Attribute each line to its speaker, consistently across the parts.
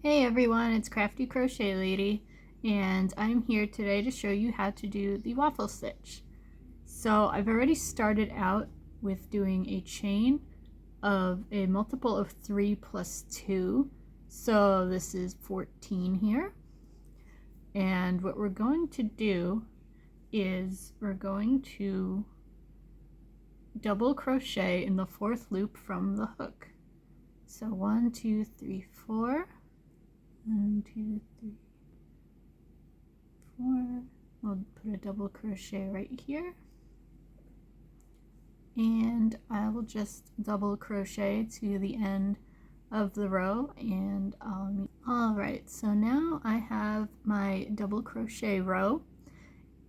Speaker 1: Hey everyone, it's Crafty Crochet Lady, and I'm here today to show you how to do the waffle stitch. So I've already started out with doing a chain of a multiple of 3 plus 2. So this is 14 here. And what we're going to do is we're going to double crochet in the 4th loop from the hook. So 1, 2, 3, 4. 1, 2, 3, 4. We'll put a double crochet right here, and I will just double crochet to the end of the row, and alright, so now I have my double crochet row,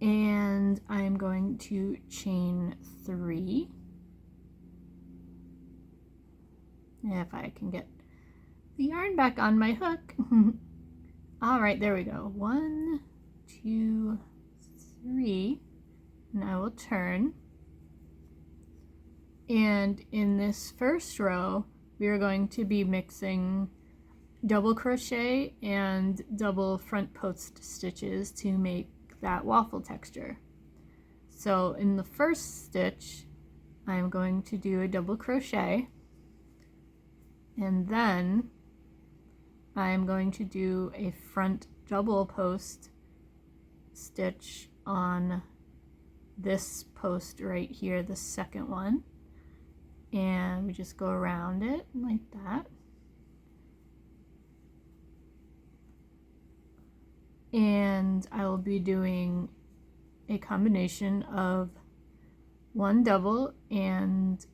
Speaker 1: and I'm going to chain 3. If I can get the yarn back on my hook. All right, there we go. 1, 2, 3, and I will turn. And in this first row, we are going to be mixing double crochet and double front post stitches to make that waffle texture. So in the first stitch, I'm going to do a double crochet, and then I'm going to do a front double post stitch on this post right here, the second one, and we just go around it like that. And I will be doing a combination of 1 double and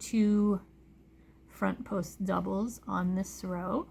Speaker 1: 2 front post doubles on this row.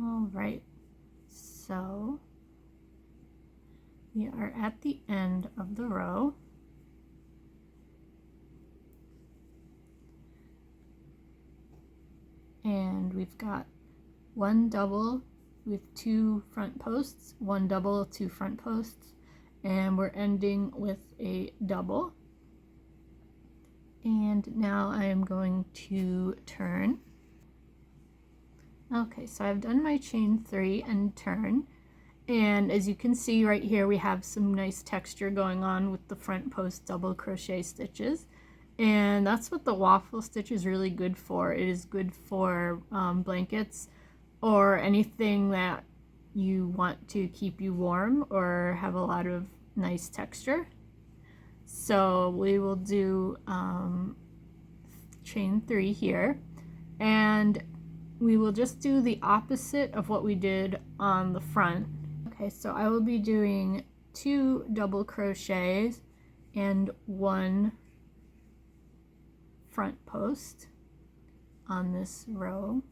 Speaker 1: All right, so we are at the end of the row. And we've got 1 double with 2 front posts, 1 double, 2 front posts, and we're ending with a double. And now I am going to turn. Okay, so I've done my chain 3 and turn, and as you can see right here, we have some nice texture going on with the front post double crochet stitches, and that's what the waffle stitch is really good for. It is good for blankets or anything that you want to keep you warm or have a lot of nice texture. So we will do chain 3 here, and we will just do the opposite of what we did on the front. Okay, so I will be doing 2 double crochets and 1 front post on this row.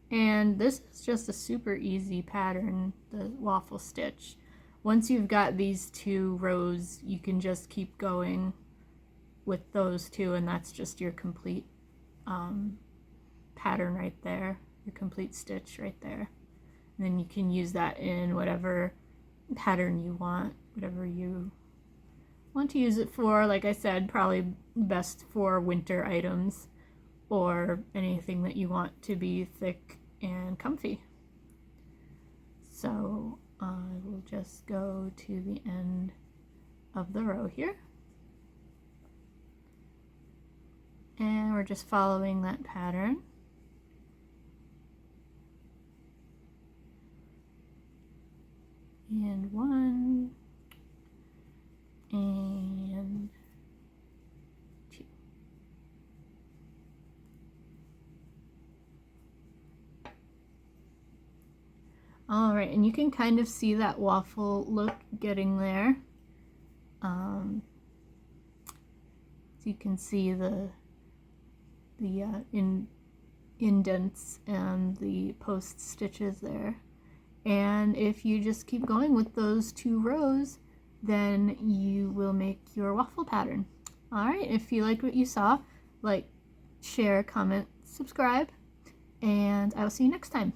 Speaker 1: And this is just a super easy pattern, the waffle stitch. Once you've got these 2 rows, you can just keep going with those 2, and that's just your complete pattern right there, your complete stitch right there. And then you can use that in whatever pattern you want, whatever you want to use it for. Like I said, probably best for winter items or anything that you want to be thick and comfy. So I will just go to the end of the row here, and we're just following that pattern. And 1 and 2. All right, and you can kind of see that waffle look getting there. So you can see the indents and the post stitches there. And if you just keep going with those 2 rows, then you will make your waffle pattern. Alright, if you liked what you saw, like, share, comment, subscribe, and I will see you next time.